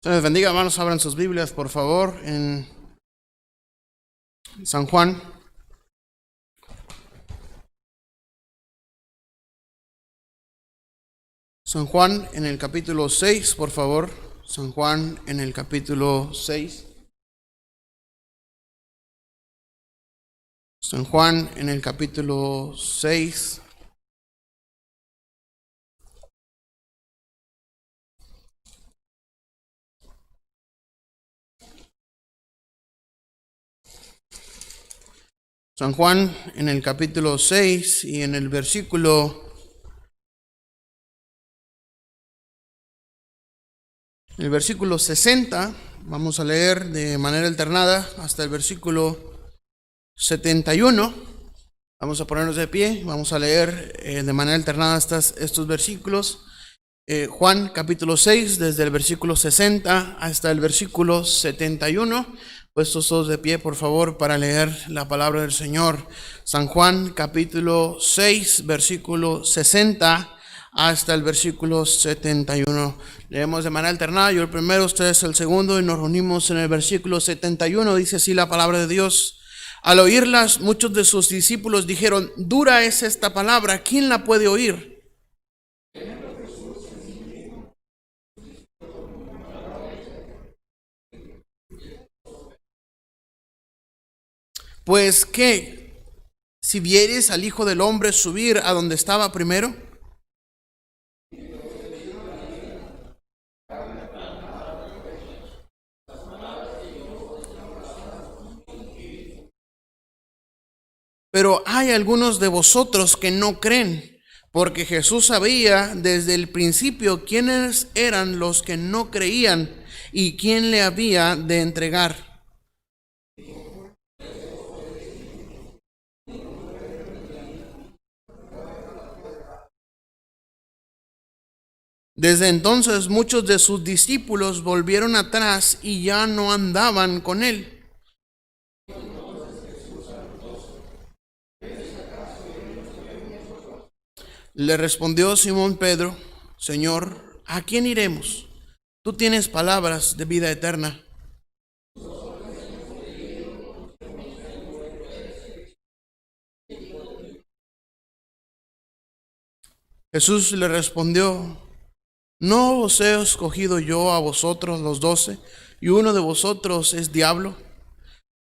Dios les bendiga, hermanos. Abran sus Biblias, por favor, en San Juan. San Juan en el capítulo 6, por favor. San Juan en el capítulo 6. San Juan en el capítulo 6. San Juan en el capítulo 6 y en el versículo 60, vamos a leer de manera alternada hasta el versículo 71. Vamos a ponernos de pie, vamos a leer de manera alternada estos versículos. Juan capítulo 6, desde el versículo 60 hasta el versículo 71. Puestos todos de pie, por favor, para leer la palabra del Señor. San Juan capítulo 6, versículo 60 hasta el versículo 71. Leemos de manera alternada, yo el primero, ustedes el segundo, y nos reunimos en el versículo 71. Dice así la palabra de Dios: al oírlas, muchos de sus discípulos dijeron: dura es esta palabra, ¿quién la puede oír? Pues ¿qué? Si vieres al Hijo del Hombre subir a donde estaba primero. Pero hay algunos de vosotros que no creen, porque Jesús sabía desde el principio quiénes eran los que no creían y quién le había de entregar. Desde entonces muchos de sus discípulos volvieron atrás y ya no andaban con él. Le respondió Simón Pedro: Señor, ¿a quién iremos? Tú tienes palabras de vida eterna. Jesús le respondió: ¿no os he escogido yo a vosotros los 12, y uno de vosotros es diablo?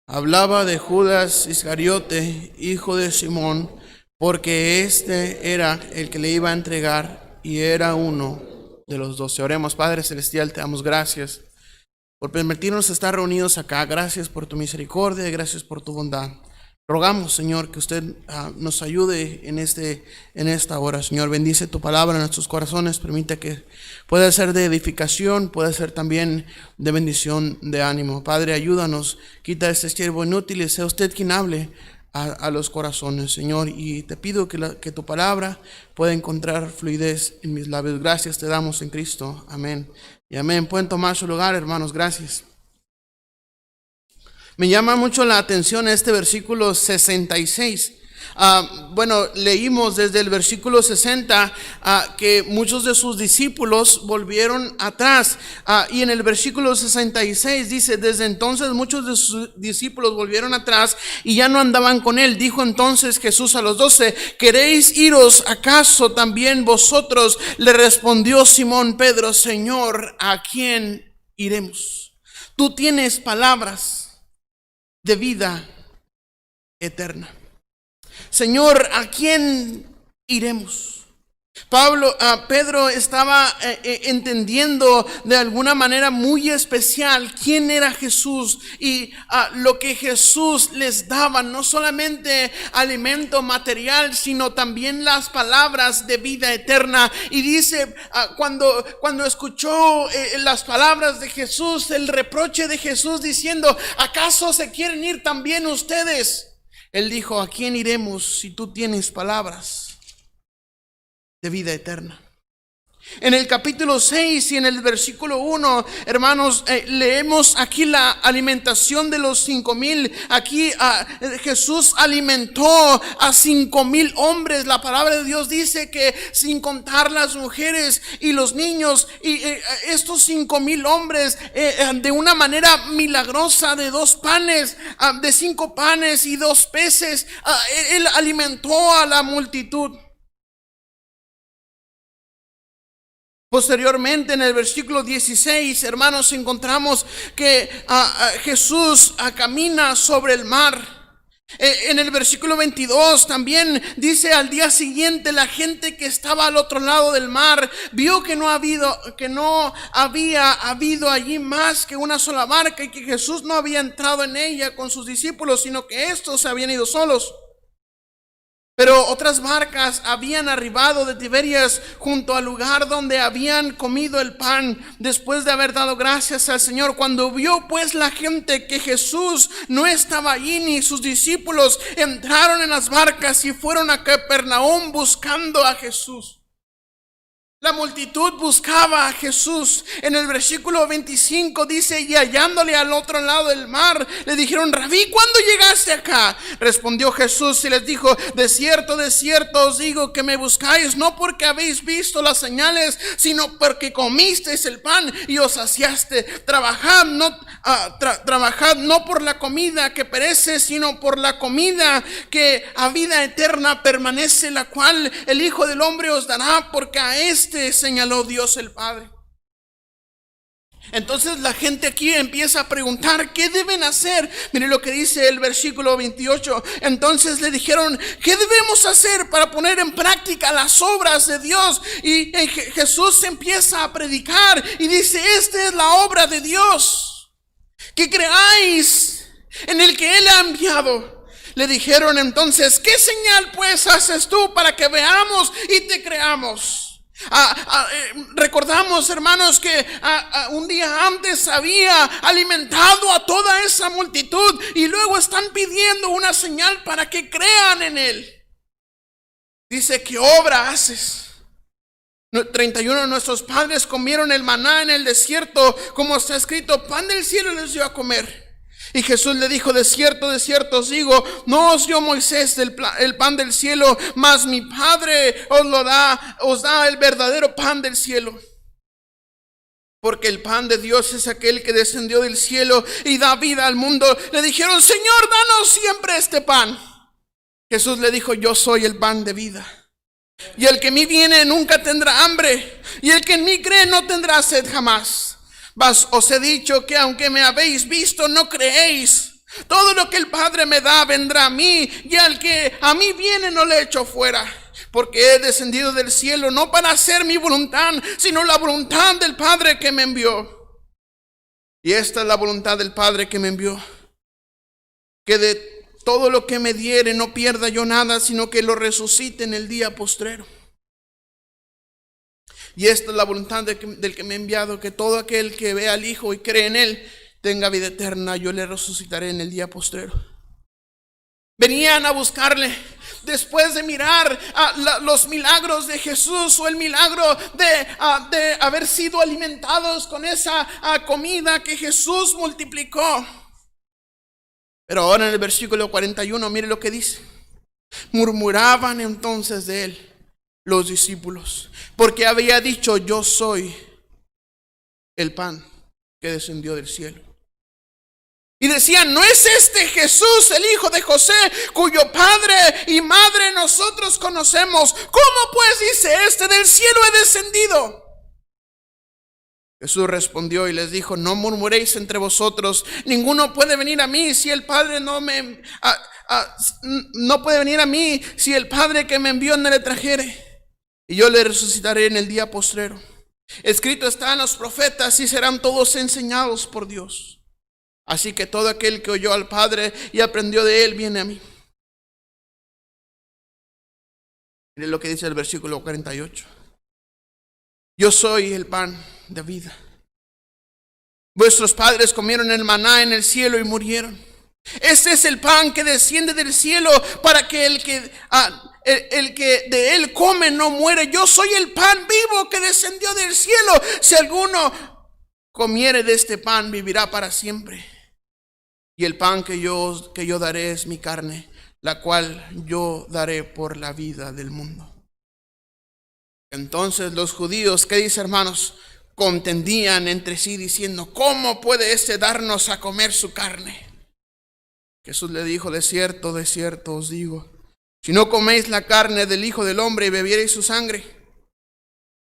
Hablaba de Judas Iscariote, hijo de Simón, porque este era el que le iba a entregar y era uno de los 12. Oremos. Padre Celestial, te damos gracias por permitirnos estar reunidos acá. Gracias por tu misericordia y gracias por tu bondad. Rogamos, Señor, que usted nos ayude en esta hora. Señor, bendice tu palabra en nuestros corazones. Permite que pueda ser de edificación, pueda ser también de bendición, de ánimo. Padre, ayúdanos. Quita este siervo inútil y sea usted quien hable a los corazones, Señor. Y te pido que tu palabra pueda encontrar fluidez en mis labios. Gracias te damos en Cristo. Amén y amén. Pueden tomar su lugar, hermanos. Gracias. Me llama mucho la atención este versículo 66. Leímos desde el versículo 60 que muchos de sus discípulos volvieron atrás. Y en el versículo 66 dice: desde entonces muchos de sus discípulos volvieron atrás y ya no andaban con él. Dijo entonces Jesús a los 12: ¿queréis iros acaso también vosotros? Le respondió Simón Pedro: Señor, ¿a quién iremos? Tú tienes palabras de vida eterna. Señor, ¿a quién iremos? Pedro estaba entendiendo de alguna manera muy especial quién era Jesús y lo que Jesús les daba, no solamente alimento material, sino también las palabras de vida eterna. Y dice, cuando escuchó las palabras de Jesús, el reproche de Jesús diciendo: ¿acaso se quieren ir también ustedes? Él dijo: ¿a quién iremos si tú tienes palabras de vida eterna? En el capítulo 6 y en el versículo 1, hermanos, leemos aquí la alimentación de los 5,000. Aquí Jesús alimentó a 5,000 hombres. La palabra de Dios dice que sin contar las mujeres y los niños, y estos 5,000 hombres de una manera milagrosa, de 2 panes, de 5 panes y 2 peces, Él alimentó a la multitud. Posteriormente, en el versículo 16, hermanos, encontramos que Jesús camina sobre el mar. En el versículo 22 también dice: al día siguiente la gente que estaba al otro lado del mar vio que no había habido allí más que una sola barca, y que Jesús no había entrado en ella con sus discípulos, sino que estos se habían ido solos. Pero otras barcas habían arribado de Tiberias junto al lugar donde habían comido el pan después de haber dado gracias al Señor. Cuando vio pues la gente que Jesús no estaba allí ni sus discípulos, entraron en las barcas y fueron a Capernaum buscando a Jesús. La multitud buscaba a Jesús. En el versículo 25 dice: y hallándole al otro lado del mar, le dijeron: Rabí, ¿cuándo llegaste acá? Respondió Jesús y les dijo: de cierto os digo que me buscáis, no porque habéis visto las señales, sino porque comisteis el pan y os saciaste. Trabajad no por la comida que perece, sino por la comida que a vida eterna permanece, la cual el Hijo del Hombre os dará, porque a señaló Dios el Padre. Entonces la gente aquí empieza a preguntar: ¿qué deben hacer? Mire lo que dice el versículo 28. Entonces le dijeron: ¿qué debemos hacer para poner en práctica las obras de Dios? Y Jesús empieza a predicar y dice: esta es la obra de Dios, que creáis en el que Él ha enviado. Le dijeron entonces: ¿qué señal pues haces tú para que veamos y te creamos? Recordamos, hermanos, que un día antes había alimentado a toda esa multitud, y luego están pidiendo una señal para que crean en Él. Dice: ¿qué obra haces? 31. Nuestros padres comieron el maná en el desierto, como está escrito: pan del cielo les dio a comer. Y Jesús le dijo: de cierto os digo, no os dio Moisés el pan del cielo, mas mi Padre os da el verdadero pan del cielo. Porque el pan de Dios es aquel que descendió del cielo y da vida al mundo. Le dijeron: Señor, danos siempre este pan. Jesús le dijo: yo soy el pan de vida. Y el que en mí viene nunca tendrá hambre, y el que en mí cree no tendrá sed jamás. Mas os he dicho que aunque me habéis visto, no creéis. Todo lo que el Padre me da vendrá a mí, y al que a mí viene no le echo fuera. Porque he descendido del cielo no para hacer mi voluntad, sino la voluntad del Padre que me envió. Y esta es la voluntad del Padre que me envió: que de todo lo que me diere no pierda yo nada, sino que lo resucite en el día postrero. Y esta es la voluntad del que me ha enviado: que todo aquel que ve al Hijo y cree en Él tenga vida eterna. Yo le resucitaré en el día postrero. Venían a buscarle después de mirar los milagros de Jesús, o el milagro de haber sido alimentados con esa comida que Jesús multiplicó. Pero ahora en el versículo 41, mire lo que dice: murmuraban entonces de Él los discípulos, porque había dicho: yo soy el pan que descendió del cielo. Y decían: ¿no es este Jesús el hijo de José, cuyo padre y madre nosotros conocemos? ¿Cómo pues dice este: del cielo he descendido? Jesús respondió y les dijo: no murmuréis entre vosotros. Ninguno puede venir a mí si el Padre no puede venir a mí si el Padre que me envió no le trajere. Y yo le resucitaré en el día postrero. Escrito está en los profetas: y serán todos enseñados por Dios. Así que todo aquel que oyó al Padre y aprendió de Él viene a mí. Miren lo que dice el versículo 48. Yo soy el pan de vida. Vuestros padres comieron el maná en el cielo y murieron. Este es el pan que desciende del cielo, para que el que de él come no muere. Yo soy el pan vivo que descendió del cielo. Si alguno comiere de este pan, vivirá para siempre. Y el pan que yo daré es mi carne, la cual yo daré por la vida del mundo. Entonces los judíos, ¿qué dice, hermanos? Contendían entre sí diciendo: ¿cómo puede este darnos a comer su carne? Jesús le dijo: de cierto os digo, si no coméis la carne del Hijo del Hombre y bebiereis su sangre,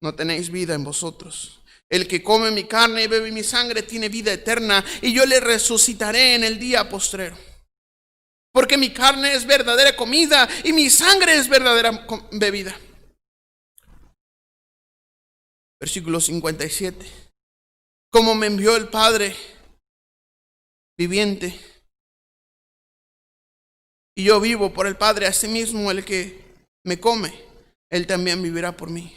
no tenéis vida en vosotros. El que come mi carne y bebe mi sangre tiene vida eterna, y yo le resucitaré en el día postrero. Porque mi carne es verdadera comida y mi sangre es verdadera bebida. Versículo 57. Como me envió el Padre viviente, y yo vivo por el Padre, asimismo el que me come, él también vivirá por mí.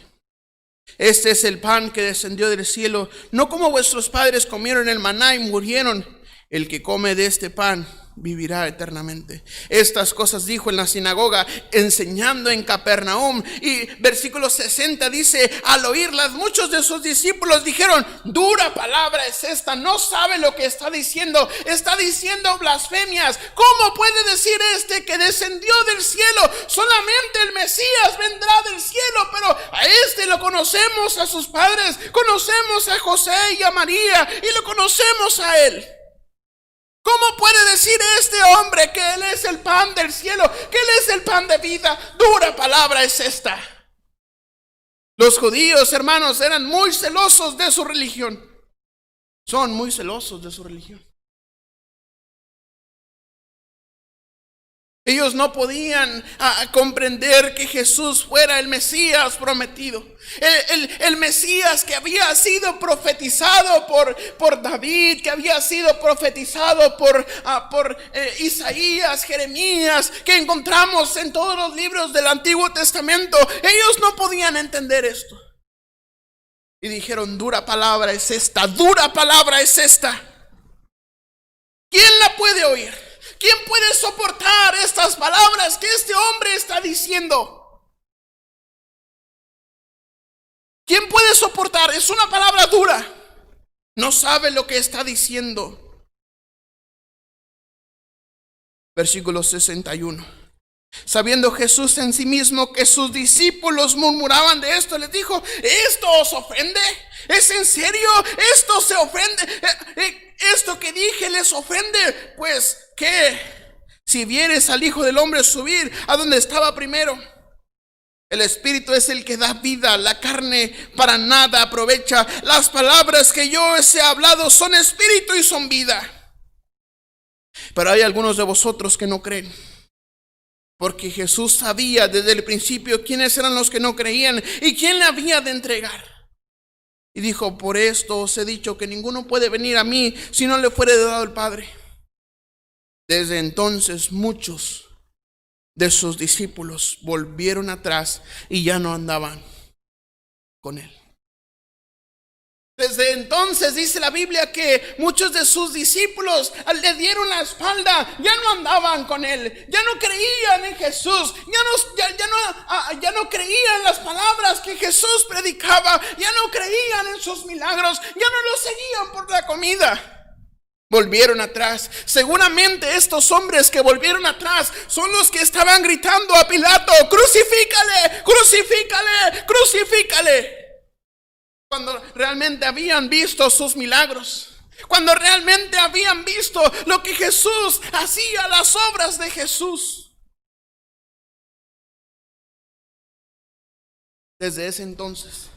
Este es el pan que descendió del cielo, no como vuestros padres comieron el maná y murieron. El que come de este pan vivirá eternamente. Estas cosas dijo en la sinagoga, enseñando en Capernaum. Y versículo 60 dice: al oírlas, muchos de sus discípulos dijeron: dura palabra es esta, no sabe lo que está diciendo blasfemias. ¿Cómo puede decir este que descendió del cielo? Solamente el Mesías vendrá del cielo, pero a este lo conocemos, a sus padres, conocemos a José y a María, y lo conocemos a él. ¿Cómo puede decir este hombre que él es el pan del cielo, que él es el pan de vida? Dura palabra es esta. Los judíos, hermanos, eran muy celosos de su religión. Son muy celosos de su religión. Ellos no podían comprender que Jesús fuera el Mesías prometido. El Mesías que había sido profetizado por David, que había sido profetizado por Isaías, Jeremías, que encontramos en todos los libros del Antiguo Testamento. Ellos no podían entender esto. Y dijeron: dura palabra es esta, dura palabra es esta. ¿Quién la puede oír? ¿Quién puede soportar estas palabras que este hombre está diciendo? ¿Quién puede soportar? Es una palabra dura. No sabe lo que está diciendo. Versículo 61. Sabiendo Jesús en sí mismo que sus discípulos murmuraban de esto, les dijo: ¿esto os ofende? ¿Es en serio? ¿Esto se ofende? ¿Esto que dije les ofende? Pues, ¿qué? Si vieres al Hijo del Hombre subir a donde estaba primero. El Espíritu es el que da vida, la carne para nada aprovecha. Las palabras que yo os he hablado son espíritu y son vida. Pero hay algunos de vosotros que no creen. Porque Jesús sabía desde el principio quiénes eran los que no creían y quién le había de entregar. Y dijo: por esto os he dicho que ninguno puede venir a mí si no le fuere dado el Padre. Desde entonces muchos de sus discípulos volvieron atrás y ya no andaban con él. Desde entonces dice la Biblia que muchos de sus discípulos le dieron la espalda, ya no andaban con él, ya no creían en Jesús, ya no creían en las palabras que Jesús predicaba, ya no creían en sus milagros, ya no lo seguían por la comida. Volvieron atrás. Seguramente estos hombres que volvieron atrás son los que estaban gritando a Pilato: crucifícale, crucifícale, crucifícale. Cuando realmente habían visto sus milagros, cuando realmente habían visto lo que Jesús hacía, las obras de Jesús. Desde ese entonces,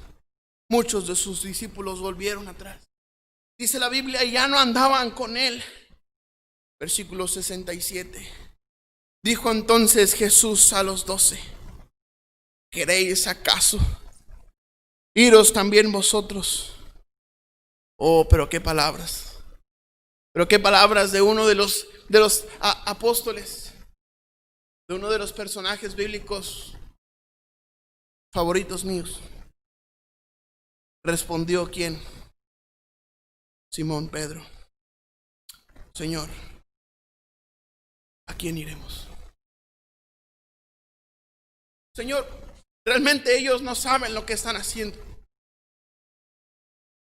muchos de sus discípulos volvieron atrás. Dice la Biblia: y ya no andaban con él. Versículo 67. Dijo entonces Jesús a los 12: ¿queréis acaso iros también vosotros? Oh, pero qué palabras. Pero qué palabras de uno de los apóstoles, de uno de los personajes bíblicos favoritos míos. Respondió ¿quién? Simón Pedro: Señor, ¿a quién iremos? Señor, realmente ellos no saben lo que están haciendo.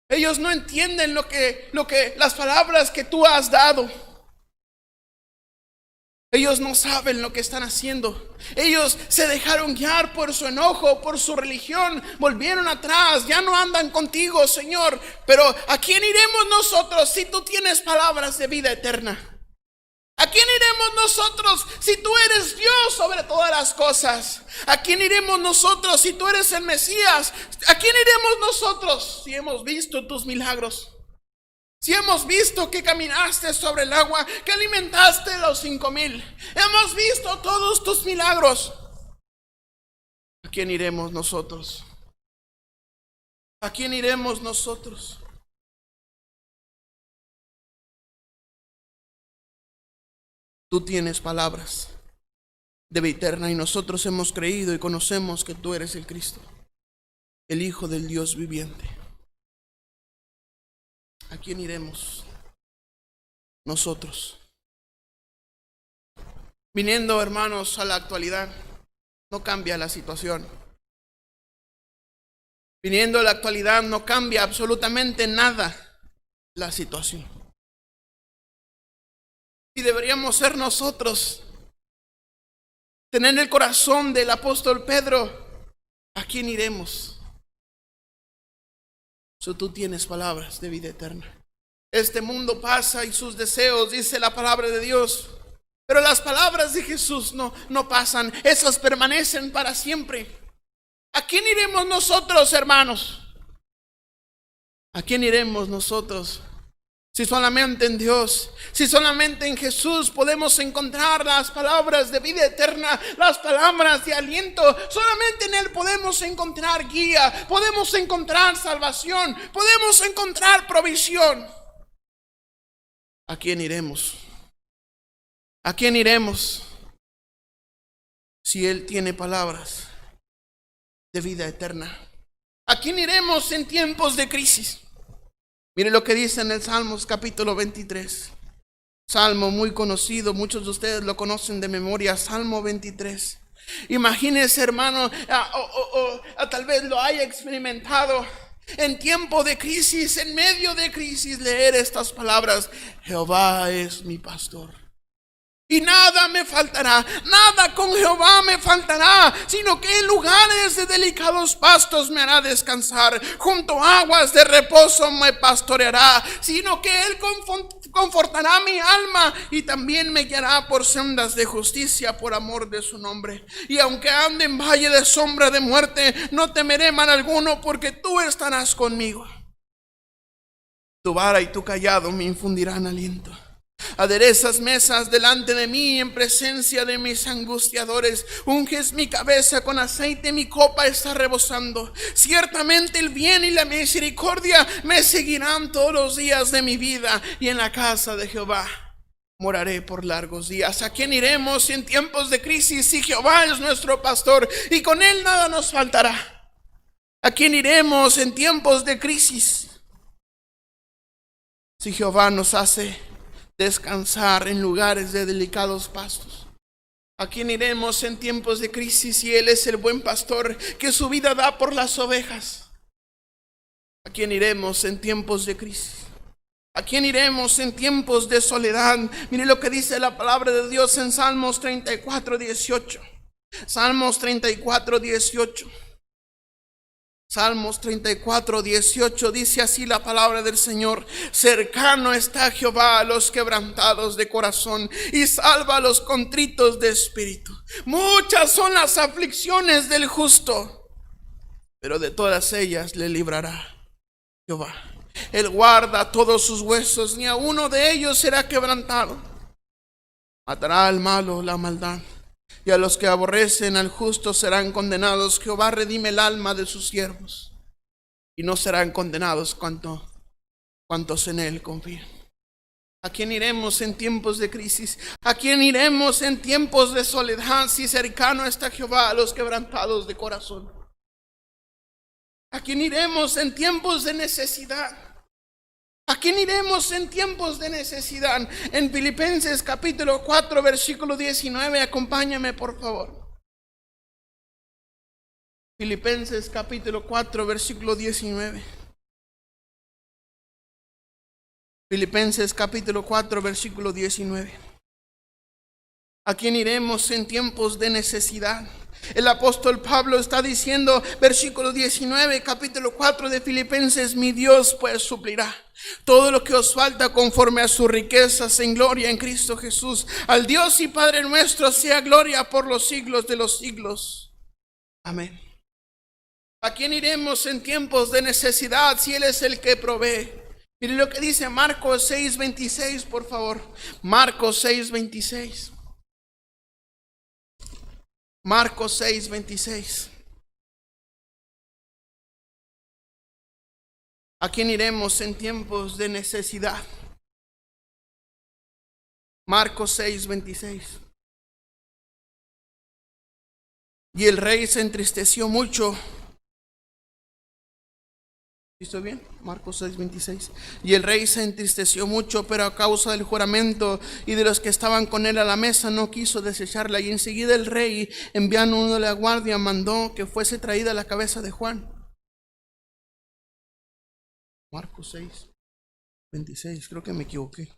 Ellos no entienden lo que las palabras que tú has dado. Ellos no saben lo que están haciendo. Ellos se dejaron guiar por su enojo, por su religión. Volvieron atrás, ya no andan contigo, Señor. Pero ¿a quién iremos nosotros si tú tienes palabras de vida eterna? ¿A quién iremos nosotros si tú eres Dios sobre todas las cosas? ¿A quién iremos nosotros si tú eres el Mesías? ¿A quién iremos nosotros si hemos visto tus milagros? Si hemos visto que caminaste sobre el agua, que alimentaste a los 5,000. Hemos visto todos tus milagros. ¿A quién iremos nosotros? ¿A quién iremos nosotros? Tú tienes palabras de vida eterna y nosotros hemos creído y conocemos que tú eres el Cristo, el Hijo del Dios viviente. ¿A quién iremos nosotros? Viniendo, hermanos, a la actualidad, no cambia la situación. Viniendo a la actualidad, no cambia absolutamente nada la situación. Y deberíamos ser nosotros, tener el corazón del apóstol Pedro. ¿A quién iremos? Tú tienes palabras de vida eterna. Este mundo pasa y sus deseos, dice la palabra de Dios. Pero las palabras de Jesús no pasan, esas permanecen para siempre. ¿A quién iremos nosotros, hermanos? ¿A quién iremos nosotros? Si solamente en Dios, si solamente en Jesús podemos encontrar las palabras de vida eterna, las palabras de aliento. Solamente en Él podemos encontrar guía, podemos encontrar salvación, podemos encontrar provisión. ¿A quién iremos? ¿A quién iremos? Si Él tiene palabras de vida eterna. ¿A quién iremos en tiempos de crisis? Mire lo que dice en el Salmos capítulo 23. Salmo muy conocido, muchos de ustedes lo conocen de memoria, Salmo 23. Imagínese, hermano, tal vez lo haya experimentado en tiempo de crisis, en medio de crisis, leer estas palabras: Jehová es mi pastor y nada me faltará, nada con Jehová me faltará, sino que en lugares de delicados pastos me hará descansar, junto a aguas de reposo me pastoreará, sino que Él confortará mi alma y también me guiará por sendas de justicia por amor de su nombre. Y aunque ande en valle de sombra de muerte, no temeré mal alguno, porque tú estarás conmigo. Tu vara y tu cayado me infundirán aliento. Aderezas mesas delante de mí en presencia de mis angustiadores. Unges mi cabeza con aceite, mi copa está rebosando. Ciertamente el bien y la misericordia me seguirán todos los días de mi vida, y en la casa de Jehová moraré por largos días. ¿A quién iremos en tiempos de crisis si Jehová es nuestro pastor y con Él nada nos faltará? ¿A quién iremos en tiempos de crisis si Jehová nos hace descansar en lugares de delicados pastos? ¿A quién iremos en tiempos de crisis si Él es el buen pastor que su vida da por las ovejas? ¿A quién iremos en tiempos de crisis? ¿A quién iremos en tiempos de soledad? Mire lo que dice la palabra de Dios en Salmos 34:18. Salmos 34:18. Salmos 34:18 dice así la palabra del Señor: cercano está Jehová a los quebrantados de corazón y salva a los contritos de espíritu. Muchas son las aflicciones del justo, pero de todas ellas le librará Jehová. Él guarda todos sus huesos, ni a uno de ellos será quebrantado. Matará al malo la maldad, y a los que aborrecen al justo serán condenados. Jehová redime el alma de sus siervos, y no serán condenados cuantos en Él confían. ¿A quién iremos en tiempos de crisis? ¿A quién iremos en tiempos de soledad si cercano está Jehová a los quebrantados de corazón? ¿A quién iremos en tiempos de necesidad? ¿A quién iremos en tiempos de necesidad? En Filipenses capítulo 4 versículo 19, acompáñame por favor. Filipenses capítulo 4, versículo 19. Filipenses capítulo 4, versículo 19. ¿A quién iremos en tiempos de necesidad? El apóstol Pablo está diciendo, versículo 19, capítulo 4 de Filipenses: mi Dios pues suplirá todo lo que os falta conforme a sus riquezas en gloria en Cristo Jesús. Al Dios y Padre nuestro sea gloria por los siglos de los siglos. Amén. ¿A quién iremos en tiempos de necesidad si Él es el que provee? Mire lo que dice Marcos 6:26, por favor. Marcos 6:26. Marcos 6:26. ¿A quién iremos en tiempos de necesidad? Marcos 6:26. Y el rey se entristeció mucho. ¿Visto bien? Marcos 6:26. Y el rey se entristeció mucho, pero a causa del juramento y de los que estaban con él a la mesa, no quiso desecharla. Y enseguida el rey, enviando uno de la guardia, mandó que fuese traída la cabeza de Juan. Marcos 6:26. Creo que me equivoqué.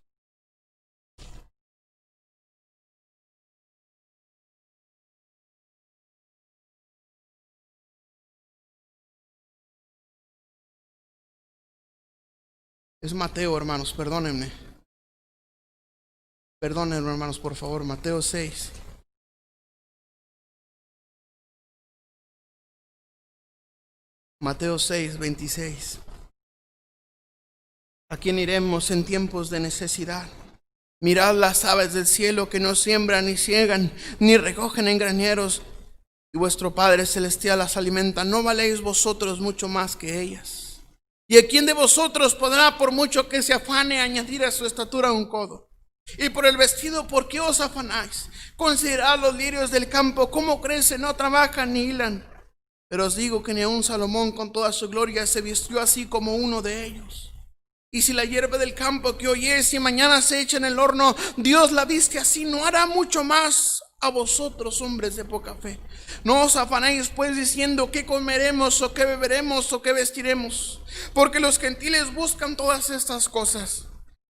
Es Mateo, hermanos, perdónenme. Perdónenme, hermanos, por favor. Mateo 6. Mateo 6:26. ¿A quién iremos en tiempos de necesidad? Mirad las aves del cielo, que no siembran ni ciegan ni recogen en graneros, y vuestro Padre celestial las alimenta. ¿No valéis vosotros mucho más que ellas? ¿Y a quién de vosotros podrá, por mucho que se afane, añadir a su estatura un codo? Y por el vestido, ¿por qué os afanáis? Considerad los lirios del campo, cómo crecen, no trabajan ni hilan. Pero os digo que ni aun Salomón con toda su gloria se vistió así como uno de ellos. Y si la hierba del campo que hoy es y mañana se echa en el horno, Dios la viste así, ¿no hará mucho más a vosotros, hombres de poca fe? No os afanéis pues diciendo qué comeremos o qué beberemos o qué vestiremos, porque los gentiles buscan todas estas cosas.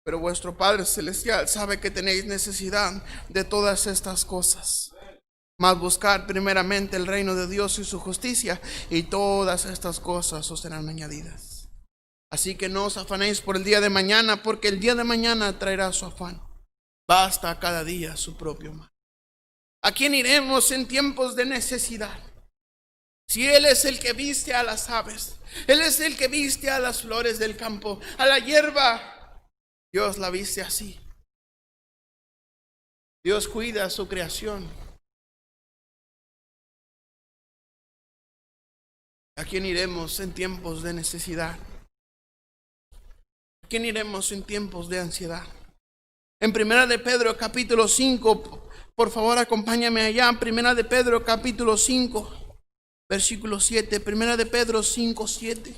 Pero vuestro Padre celestial sabe que tenéis necesidad de todas estas cosas. Mas buscad primeramente el reino de Dios y su justicia, y todas estas cosas os serán añadidas. Así que no os afanéis por el día de mañana, porque el día de mañana traerá su afán. Basta cada día su propio mal. ¿A quién iremos en tiempos de necesidad? Si Él es el que viste a las aves, Él es el que viste a las flores del campo, a la hierba, Dios la viste así. Dios cuida su creación. ¿A quién iremos en tiempos de necesidad? ¿A quién iremos en tiempos de ansiedad? En Primera de Pedro capítulo 5, por favor acompáñame allá. Primera de Pedro capítulo 5, versículo 7. Primera de Pedro 5, 7.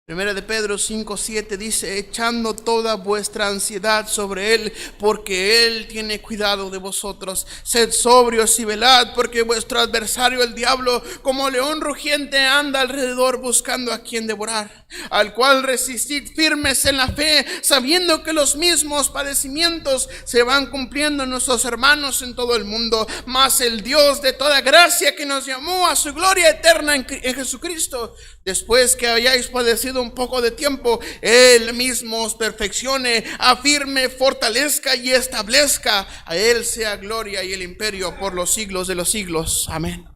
Primera de Pedro 5:7 dice: echando toda vuestra ansiedad sobre Él, porque Él tiene cuidado de vosotros. Sed sobrios y velad, porque vuestro adversario el diablo, como león rugiente, anda alrededor buscando a quien devorar, al cual resistid firmes en la fe, sabiendo que los mismos padecimientos se van cumpliendo en nuestros hermanos en todo el mundo. Mas el Dios de toda gracia, que nos llamó a su gloria eterna en Jesucristo, después que hayáis padecido un poco de tiempo, Él mismo os perfeccione, afirme, fortalezca y establezca. A Él sea gloria y el imperio por los siglos de los siglos. Amén.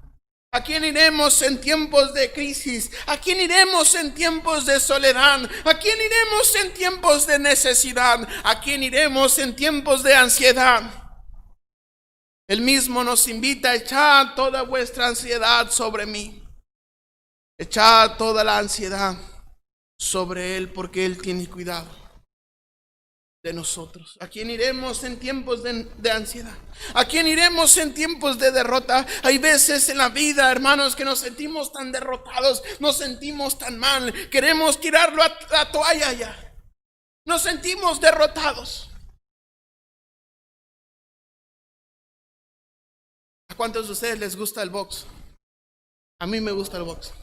¿A quién iremos en tiempos de crisis? ¿A quién iremos en tiempos de soledad? ¿A quién iremos en tiempos de necesidad? ¿A quién iremos en tiempos de ansiedad? Él mismo nos invita a echar toda vuestra ansiedad sobre mí. Echad toda la ansiedad sobre Él, porque Él tiene cuidado de nosotros. ¿A quién iremos en tiempos de ansiedad? ¿A quién iremos en tiempos de derrota? Hay veces en la vida, hermanos, que nos sentimos tan derrotados, nos sentimos tan mal, queremos tirarlo a la toalla ya. Nos sentimos derrotados. ¿A cuántos de ustedes les gusta el box? A mí me gusta el box.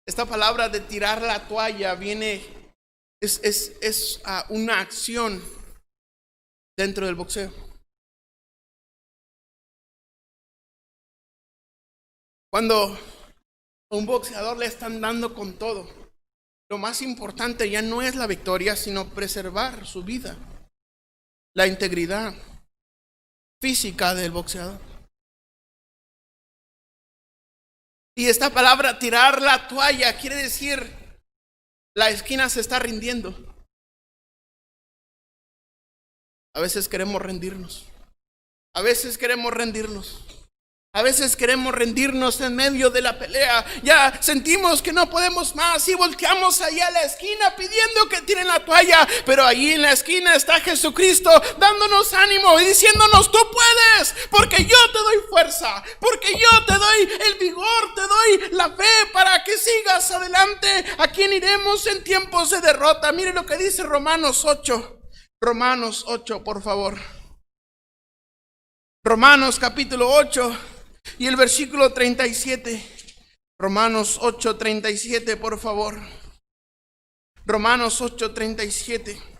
Esta palabra de tirar la toalla es una acción dentro del boxeo. Cuando a un boxeador le están dando con todo, lo más importante ya no es la victoria, sino preservar su vida, la integridad física del boxeador. Y esta palabra, tirar la toalla, quiere decir la esquina se está rindiendo. A veces queremos rendirnos. A veces queremos rendirnos. A veces queremos rendirnos en medio de la pelea. Ya sentimos que no podemos más y volteamos allá a la esquina pidiendo que tiren la toalla. Pero allí en la esquina está Jesucristo dándonos ánimo y diciéndonos: tú puedes, porque yo te doy fuerza, porque yo te doy el vigor, te doy la fe para que sigas adelante. ¿A quién iremos en tiempos de derrota? Mire lo que dice Romanos 8. Romanos 8, por favor. Romanos capítulo 8 y el versículo 37. Romanos 8, 37, por favor. Romanos 8, 37.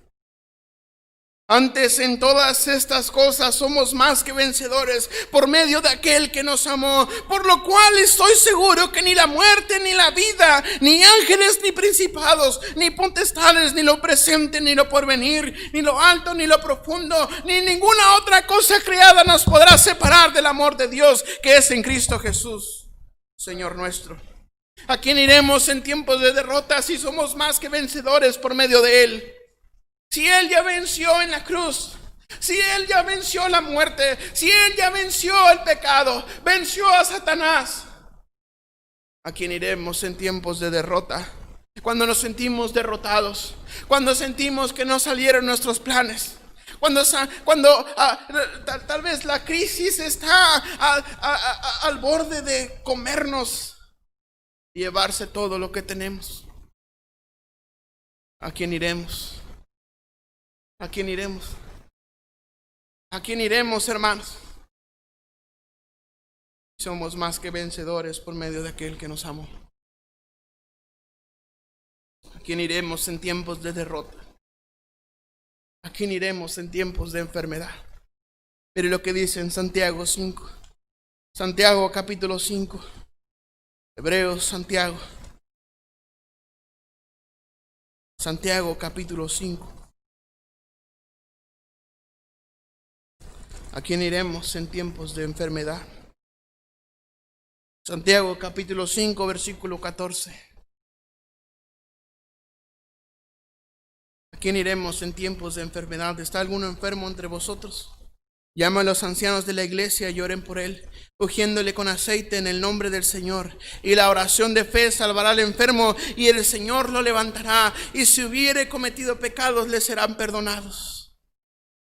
Antes en todas estas cosas somos más que vencedores por medio de aquel que nos amó, por lo cual estoy seguro que ni la muerte, ni la vida, ni ángeles, ni principados, ni potestades, ni lo presente, ni lo porvenir, ni lo alto, ni lo profundo, ni ninguna otra cosa creada nos podrá separar del amor de Dios que es en Cristo Jesús, Señor nuestro. ¿A quién iremos en tiempos de derrota si somos más que vencedores por medio de Él? Si Él ya venció en la cruz, si Él ya venció la muerte, si Él ya venció el pecado, venció a Satanás, ¿a quién iremos en tiempos de derrota? Cuando nos sentimos derrotados, cuando sentimos que no salieron nuestros planes, cuando tal vez la crisis está al borde de comernos y llevarse todo lo que tenemos. ¿A quién iremos? ¿A quién iremos? ¿A quién iremos, hermanos? Somos más que vencedores por medio de aquel que nos amó. ¿A quién iremos en tiempos de derrota? ¿A quién iremos en tiempos de enfermedad? Mire lo que dice en Santiago 5. Santiago capítulo 5. Hebreos, Santiago. Santiago capítulo 5. ¿A quién iremos en tiempos de enfermedad? Santiago capítulo 5, versículo 14. ¿A quién iremos en tiempos de enfermedad? ¿Está alguno enfermo entre vosotros? Llama a los ancianos de la iglesia y oren por él, ungiéndole con aceite en el nombre del Señor. Y la oración de fe salvará al enfermo, y el Señor lo levantará. Y si hubiere cometido pecados, le serán perdonados.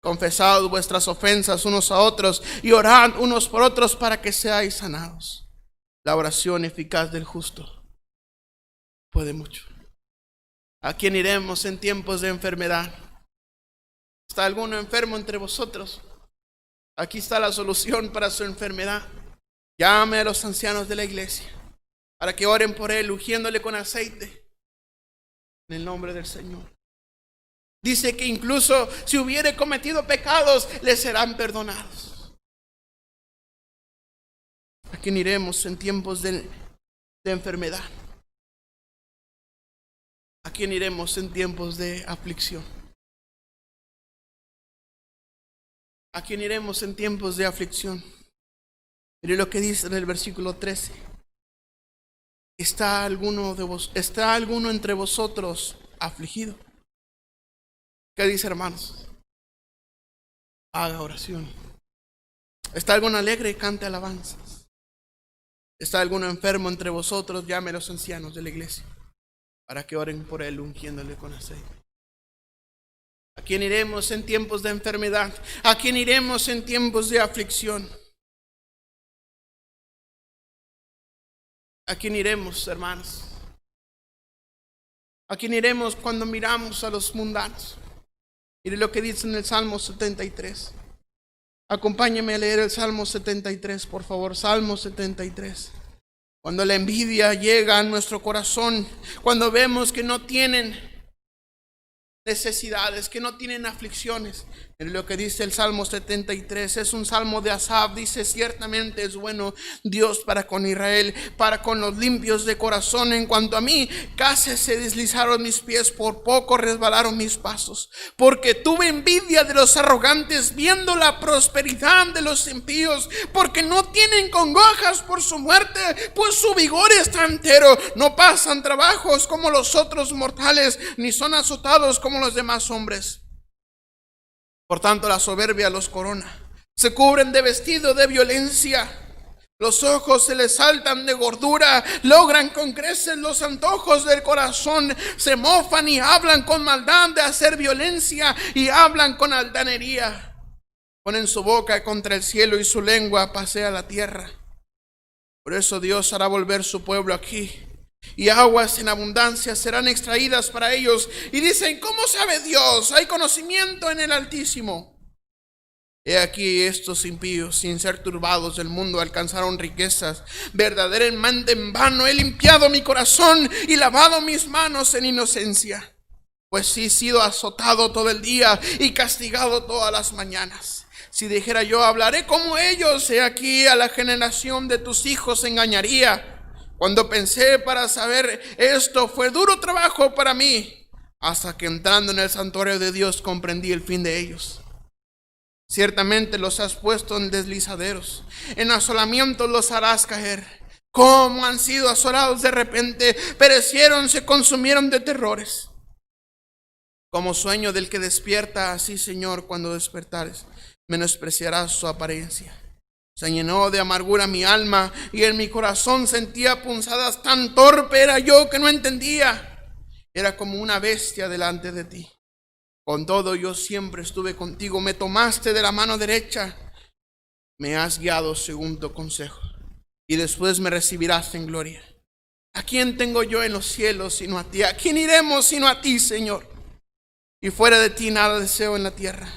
Confesad vuestras ofensas unos a otros y orad unos por otros para que seáis sanados. La oración eficaz del justo puede mucho. ¿A quién iremos en tiempos de enfermedad? ¿Está alguno enfermo entre vosotros? Aquí está la solución para su enfermedad. Llame a los ancianos de la iglesia para que oren por él, ungiéndole con aceite en el nombre del Señor. Dice que incluso si hubiere cometido pecados, le serán perdonados. ¿A quién iremos en tiempos de enfermedad? ¿A quién iremos en tiempos de aflicción? ¿A quién iremos en tiempos de aflicción? Mire lo que dice en el versículo 13. ¿Está alguno entre vosotros afligido? ¿Qué dice, hermanos? Haga oración. ¿Está alguno alegre? Cante alabanzas. ¿Está alguno enfermo entre vosotros? Llame a los ancianos de la iglesia para que oren por él, ungiéndole con aceite. ¿A quién iremos en tiempos de enfermedad? ¿A quién iremos en tiempos de aflicción? ¿A quién iremos, hermanos? ¿A quién iremos cuando miramos a los mundanos? Mire lo que dice en el Salmo 73. Acompáñeme a leer el Salmo 73, por favor. Salmo 73. Cuando la envidia llega a nuestro corazón, cuando vemos que no tienen necesidades, que no tienen aflicciones. En lo que dice el Salmo 73, es un salmo de Asaf. Dice: ciertamente es bueno Dios para con Israel, para con los limpios de corazón. En cuanto a mí, casi se deslizaron mis pies, por poco resbalaron mis pasos, porque tuve envidia de los arrogantes, viendo la prosperidad de los impíos, porque no tienen congojas por su muerte, pues su vigor está entero. No pasan trabajos como los otros mortales, ni son azotados como los demás hombres. Por tanto, la soberbia los corona, se cubren de vestido de violencia, los ojos se les saltan de gordura, logran con creces los antojos del corazón, se mofan y hablan con maldad de hacer violencia, y hablan con altanería. Ponen su boca contra el cielo, y su lengua pasea la tierra. Por eso Dios hará volver su pueblo aquí, y aguas en abundancia serán extraídas para ellos. Y dicen: ¿cómo sabe Dios? Hay conocimiento en el Altísimo. He aquí, estos impíos, sin ser turbados del mundo, alcanzaron riquezas. Verdaderamente en vano he limpiado mi corazón y lavado mis manos en inocencia, pues sí he sido azotado todo el día y castigado todas las mañanas. Si dijera yo: hablaré como ellos, he aquí, a la generación de tus hijos engañaría. Cuando pensé para saber esto, fue duro trabajo para mí, hasta que entrando en el santuario de Dios comprendí el fin de ellos. Ciertamente los has puesto en deslizaderos, en asolamientos los harás caer. Como han sido asolados de repente, perecieron, se consumieron de terrores. Como sueño del que despierta, así, Señor, cuando despertares, menospreciarás su apariencia. Se llenó de amargura mi alma, y en mi corazón sentía punzadas. Tan torpe era yo que no entendía. Era como una bestia delante de ti. Con todo, yo siempre estuve contigo. Me tomaste de la mano derecha. Me has guiado según tu consejo, y después me recibirás en gloria. ¿A quién tengo yo en los cielos sino a ti? ¿A quién iremos sino a ti, Señor? Y fuera de ti nada deseo en la tierra.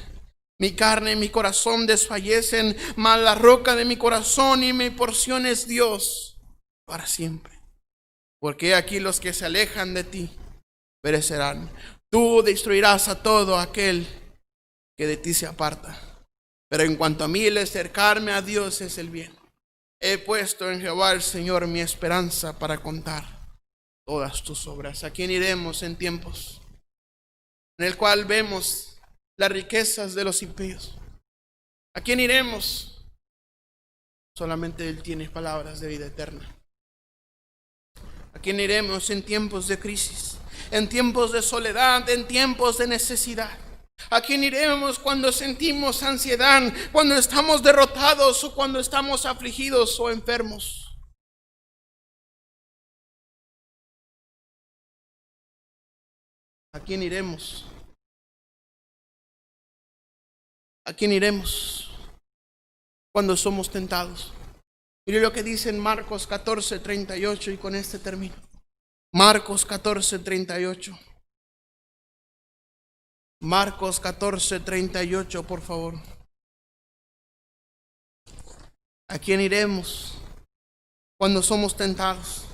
Mi carne y mi corazón desfallecen, mas la roca de mi corazón y mi porción es Dios para siempre. Porque aquí los que se alejan de ti perecerán. Tú destruirás a todo aquel que de ti se aparta. Pero en cuanto a mí, el acercarme a Dios es el bien. He puesto en Jehová el Señor mi esperanza para contar todas tus obras. ¿A quién iremos en tiempos en el cual vemos las riquezas de los impíos? ¿A quién iremos? Solamente Él tiene palabras de vida eterna. ¿A quién iremos en tiempos de crisis, en tiempos de soledad, en tiempos de necesidad? ¿A quién iremos cuando sentimos ansiedad, cuando estamos derrotados o cuando estamos afligidos o enfermos? ¿A quién iremos? ¿A quién iremos cuando somos tentados? Mire lo que dice en Marcos 14:38, y con este termino. Marcos 14:38. Marcos 14:38, por favor. ¿A quién iremos cuando somos tentados?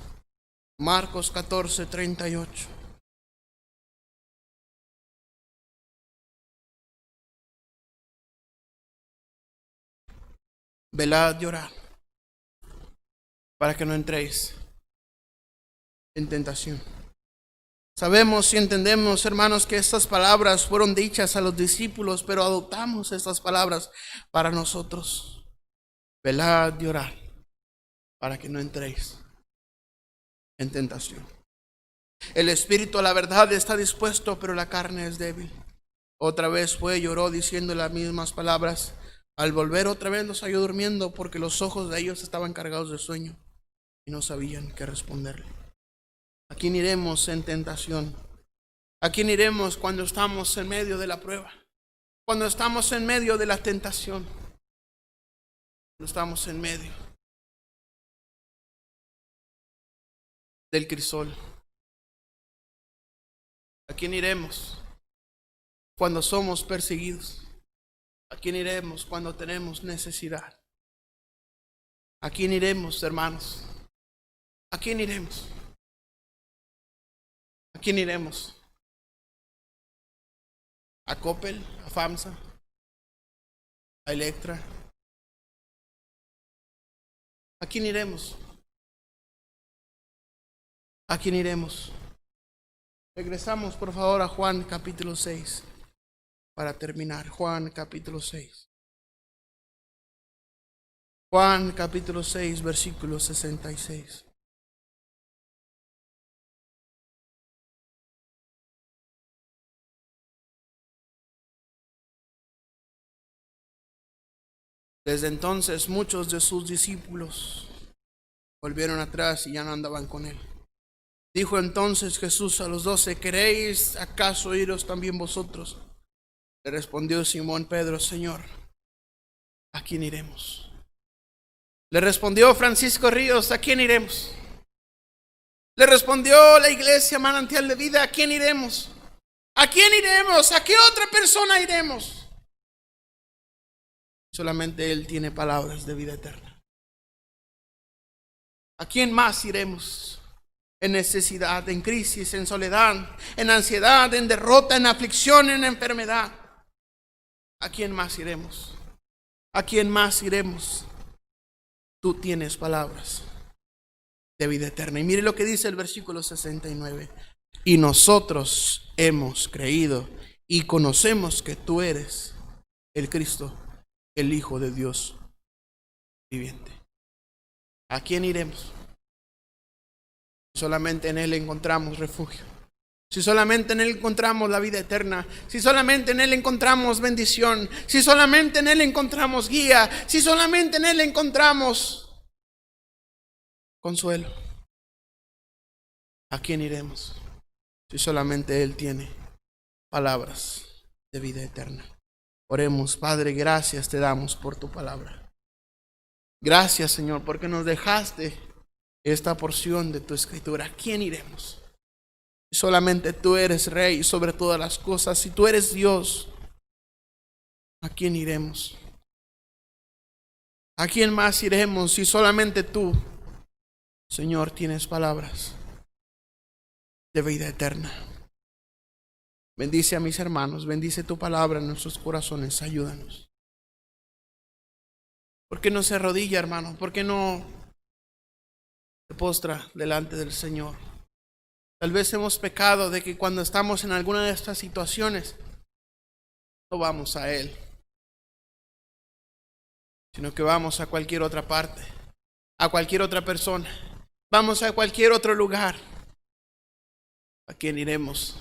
Marcos 14:38. Velad y orad para que no entréis en tentación. Sabemos y entendemos, hermanos, que estas palabras fueron dichas a los discípulos, pero adoptamos estas palabras para nosotros. Velad y orad para que no entréis en tentación. El espíritu a la verdad está dispuesto, pero la carne es débil. Otra vez fue y lloró diciendo las mismas palabras. Al volver otra vez los halló durmiendo, porque los ojos de ellos estaban cargados de sueño y no sabían qué responderle. ¿A quién iremos en tentación? ¿A quién iremos cuando estamos en medio de la prueba? Cuando estamos en medio de la tentación. Cuando estamos en medio del crisol. quién iremos cuando somos perseguidos? ¿A quién iremos cuando tenemos necesidad? ¿A quién iremos, hermanos? ¿A quién iremos? ¿A quién iremos? ¿A Coppel? ¿A FAMSA? ¿A Electra? ¿A quién iremos? ¿A quién iremos? Regresamos por favor a Juan capítulo 6 para terminar. Juan capítulo 6. Juan capítulo 6, versículo 66. Desde entonces muchos de sus discípulos volvieron atrás y ya no andaban con él. Dijo entonces Jesús a los 12: ¿queréis acaso iros también vosotros? Le respondió Simón Pedro: Señor, ¿a quién iremos? Le respondió Francisco Ríos: ¿a quién iremos? Le respondió la iglesia Manantial de Vida: ¿a quién iremos? ¿A quién iremos? ¿A qué otra persona iremos? Solamente Él tiene palabras de vida eterna. ¿A quién más iremos? En necesidad, en crisis, en soledad, en ansiedad, en derrota, en aflicción, en enfermedad. ¿A quién más iremos? ¿A quién más iremos? Tú tienes palabras de vida eterna. Y mire lo que dice el versículo 69. Y nosotros hemos creído y conocemos que tú eres el Cristo, el Hijo de Dios viviente. ¿A quién iremos? Solamente en Él encontramos refugio. Si solamente en Él encontramos la vida eterna, si solamente en Él encontramos bendición, si solamente en Él encontramos guía, si solamente en Él encontramos consuelo, ¿a quién iremos? Si solamente Él tiene palabras de vida eterna. Oremos. Padre, gracias te damos por tu palabra. Gracias, Señor, porque nos dejaste esta porción de tu escritura. ¿A quién iremos? Solamente tú eres Rey sobre todas las cosas. Si tú eres Dios, ¿a quién iremos? ¿A quién más iremos si solamente tú, Señor, tienes palabras de vida eterna? Bendice a mis hermanos, bendice tu palabra en nuestros corazones, ayúdanos. ¿Por qué no se arrodilla, hermano? ¿Por qué no se postra delante del Señor? Tal vez hemos pecado de que cuando estamos en alguna de estas situaciones no vamos a Él, sino que vamos a cualquier otra parte, a cualquier otra persona, vamos a cualquier otro lugar. ¿A quién iremos?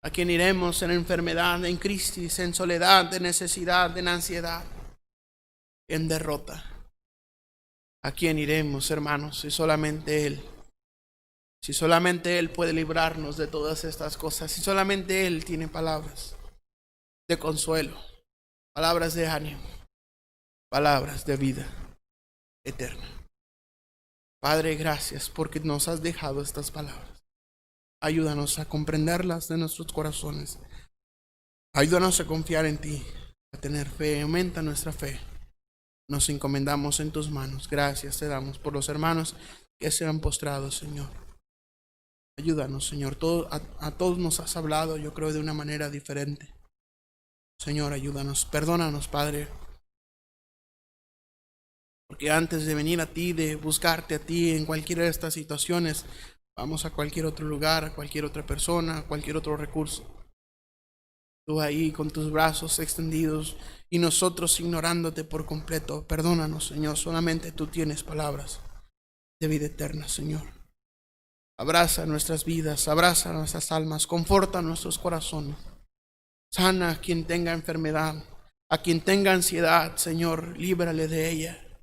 ¿A quién iremos en enfermedad, en crisis, en soledad, en necesidad, en ansiedad, en derrota? ¿A quién iremos, hermanos? Si solamente Él. Si solamente Él puede librarnos de todas estas cosas. Si solamente Él tiene palabras de consuelo, palabras de ánimo, palabras de vida eterna. Padre, gracias porque nos has dejado estas palabras. Ayúdanos a comprenderlas de nuestros corazones. Ayúdanos a confiar en ti, a tener fe. Aumenta nuestra fe. Nos encomendamos en tus manos. Gracias te damos por los hermanos que se han postrado, Señor. Ayúdanos, Señor. A todos nos has hablado, yo creo, de una manera diferente. Señor, ayúdanos. Perdónanos, Padre. Porque antes de venir a ti, de buscarte a ti en cualquiera de estas situaciones, vamos a cualquier otro lugar, a cualquier otra persona, a cualquier otro recurso. Tú ahí con tus brazos extendidos y nosotros ignorándote por completo. Perdónanos, Señor. Solamente tú tienes palabras de vida eterna, Señor. Abraza nuestras vidas, abraza nuestras almas, conforta nuestros corazones. Sana a quien tenga enfermedad, a quien tenga ansiedad, Señor, líbrale de ella.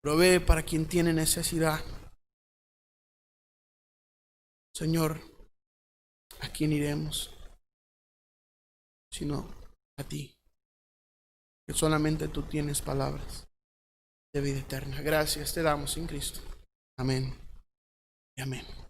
Provee para quien tiene necesidad. Señor, ¿a quién iremos? Sino a ti, que solamente tú tienes palabras de vida eterna. Gracias te damos en Cristo. Amén y amén.